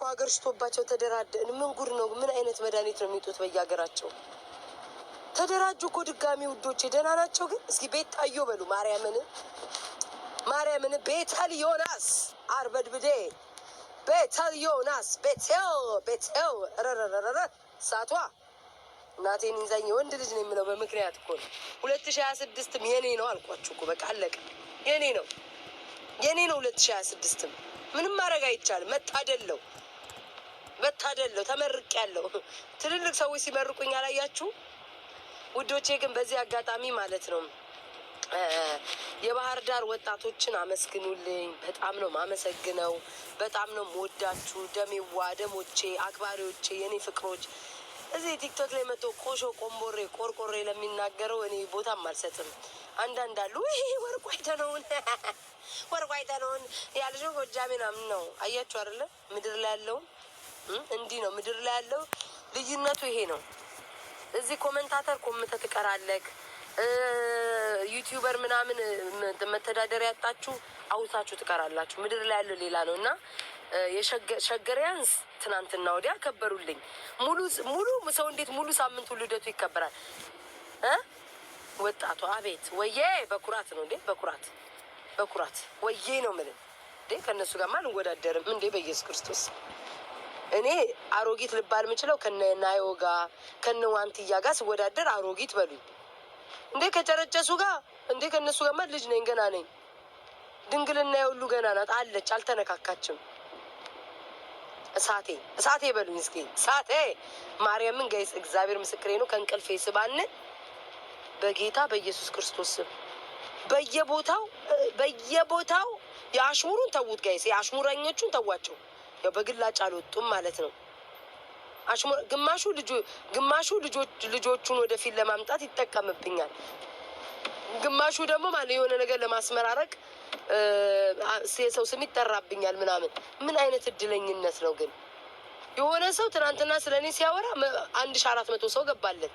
አገር ሽቶባቸው ተደራደን። ምን ጉድ ነው? ምን አይነት መድኃኒት ነው የሚጡት በየሀገራቸው? ተደራጁ እኮ ድጋሚ ውዶቼ። ደህና ናቸው ግን? እስኪ ቤታዮ በሉ ማርያምን ቤተል ዮናስ አርበድብዴ ቤተል ዮናስ ቤቴል ረረረረ ሳቷ እናቴን ይዛኝ ወንድ ልጅ ነው የምለው በምክንያት እኮ ነው። 2026ም የኔ ነው አልኳችሁ እኮ በቃ አለቀ። የኔ ነው 2026ም ምንም ማድረግ አይቻልም። መታደለው ተመርቄያለሁ። ትልልቅ ሰዎች ሲመርቁኝ አላያችሁ ውዶቼ? ግን በዚህ አጋጣሚ ማለት ነው የባህር ዳር ወጣቶችን አመስግኑልኝ። በጣም ነው ማመሰግነው። በጣም ነው የምወዳችሁ። ደሜዋ ደሞቼ፣ አክባሪዎቼ፣ የኔ ፍቅሮች። እዚህ ቲክቶክ ላይ መጥቶ ቆሾ ቆርቆሬ ለሚናገረው እኔ ቦታም አልሰጥም። አንዳንድ አሉ ይሄ ወርቁ አይተነውን ያልሽው ጎጃሜ ምናምን ነው። አያችሁ አይደለ? ምድር ላይ ያለው እንዲህ ነው። ምድር ላይ ያለው ልዩነቱ ይሄ ነው። እዚህ ኮሜንታተር ኮምተ ትቀራለህ። ዩቲዩበር ምናምን መተዳደሪያ ያጣችሁ አውሳችሁ ትቀራላችሁ። ምድር ላይ ያለው ሌላ ነው። እና የሸገሪያንስ ትናንትና ወዲያ ከበሩልኝ። ሙሉ ሰው እንዴት ሙሉ ሳምንቱ ልደቱ ይከበራል? ወጣቱ አቤት ወዬ በኩራት ነው እንዴ! በኩራት ወዬ ነው ምን እንዴ! ከነሱ ጋር ማን እንወዳደርም እንዴ! በኢየሱስ ክርስቶስ እኔ አሮጊት ልባል የምችለው ከነ ናዮ ጋር ከነ ዋንትያ ጋር ስወዳደር አሮጊት በሉኝ እንዴ! ከጨረጨሱ ጋር እንዴ! ከነሱ ጋር ልጅ ነኝ፣ ገና ነኝ። ድንግልና ሁሉ ገና ናት አለች፣ አልተነካካችም። እሳቴ በሉኝ እስኪ እሳቴ። ማርያምን ጋይስ እግዚአብሔር ምስክሬ ነው። ከእንቅልፌ ስባን በጌታ በኢየሱስ ክርስቶስ ስም በየቦታው የአሽሙሩን ተዉት ጋይስ፣ የአሽሙረኞቹን ተዋቸው። ያው በግላጭ አልወጡም ማለት ነው። ግማሹ ልጆቹን ወደፊት ለማምጣት ይጠቀምብኛል። ግማሹ ደግሞ ማለት የሆነ ነገር ለማስመራረቅ የሰው ስም ይጠራብኛል ምናምን። ምን አይነት እድለኝነት ነው ግን! የሆነ ሰው ትናንትና ስለኔ ሲያወራ 1400 ሰው ገባለት።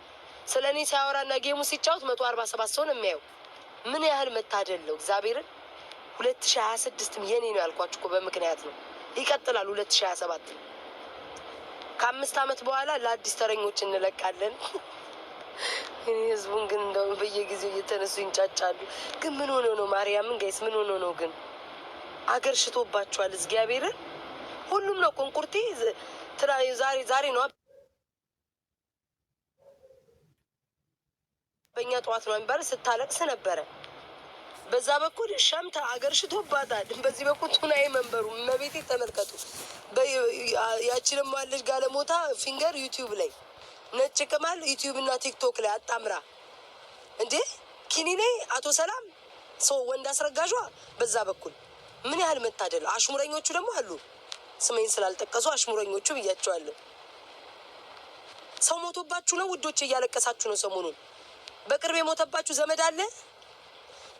ስለኔ ሲያወራና ጌሙ ሲጫወት 147 ሰው ነው የሚያየው። ምን ያህል መታደል ነው! እግዚአብሔርን 2026ም የኔ ነው ያልኳችሁ እኮ በምክንያት ነው። ይቀጥላል 2027 ከ5 ዓመት በኋላ ለአዲስ ተረኞች እንለቃለን። ህዝቡን ግን እንደው በየጊዜው እየተነሱ ይንጫጫሉ። ግን ምን ሆኖ ነው? ማርያምን ጋይስ ምን ሆኖ ነው ግን? አገር ሽቶባቸዋል። እግዚአብሔርን ሁሉም ነው ቆንቁርቲ ዛሬ ነው በእኛ ጠዋት ነው የሚባል ስታለቅስ ነበረ። በዛ በኩል ሻምታ አገር ሽቶባታል። በዚህ በኩል ቱናዬ መንበሩ መቤቴ ተመልከቱ። ያችንም አለች ጋለሞታ ፊንገር ዩቲዩብ ላይ ነጭ ቅማል ዩቲዩብ እና ቲክቶክ ላይ አጣምራ እንዴ ኪኒኔ አቶ ሰላም ሰው ወንድ አስረጋጇ በዛ በኩል ምን ያህል መታደል። አሽሙረኞቹ ደግሞ አሉ። ስሜን ስላልጠቀሱ አሽሙረኞቹ ብያቸዋለሁ። ሰው ሞቶባችሁ ነው ውዶች፣ እያለቀሳችሁ ነው ሰሞኑን። በቅርብ የሞተባችሁ ዘመድ አለ?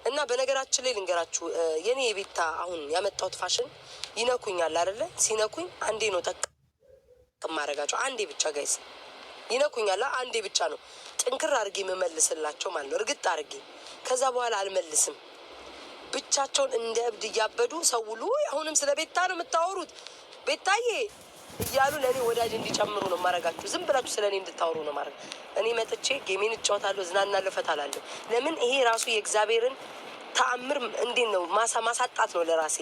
እና በነገራችን ላይ ልንገራችሁ፣ የኔ የቤታ አሁን ያመጣሁት ፋሽን ይነኩኛል አይደለ? ሲነኩኝ አንዴ ነው ጠቅ ማረጋቸው፣ አንዴ ብቻ ጋይስ ይነኩኛል። አንዴ ብቻ ነው ጥንክር አድርጌ የምመልስላቸው ማለት ነው፣ እርግጥ አድርጌ። ከዛ በኋላ አልመልስም። ብቻቸውን እንደ እብድ እያበዱ ሰው ሁሉ አሁንም ስለ ቤታ ነው የምታወሩት ቤታዬ እያሉ ለእኔ ወዳጅ እንዲጨምሩ ነው ማረጋችሁ። ዝም ብላችሁ ስለ እኔ እንድታወሩ ነው ማረግ። እኔ መጥቼ ጌሜን እጫወታለሁ፣ ዝናናለሁ፣ ፈታላለሁ። ለምን? ይሄ ራሱ የእግዚአብሔርን ተአምር እንዴት ነው ማሳጣት ነው ለራሴ።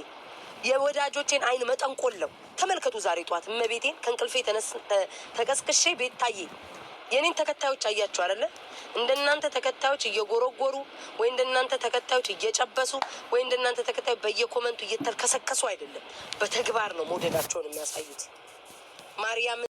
የወዳጆቼን አይን መጠንቆለው ተመልከቱ። ዛሬ ጠዋት እመቤቴን ከእንቅልፌ ተቀስቅሼ ቤታዬ የኔን ተከታዮች አያችሁ አይደለ? እንደናንተ ተከታዮች እየጎረጎሩ ወይ እንደናንተ ተከታዮች እየጨበሱ ወይ እንደናንተ ተከታዮች በየኮመንቱ እየተልከሰከሱ አይደለም፣ በተግባር ነው መውደዳቸውን የሚያሳዩት። ማርያም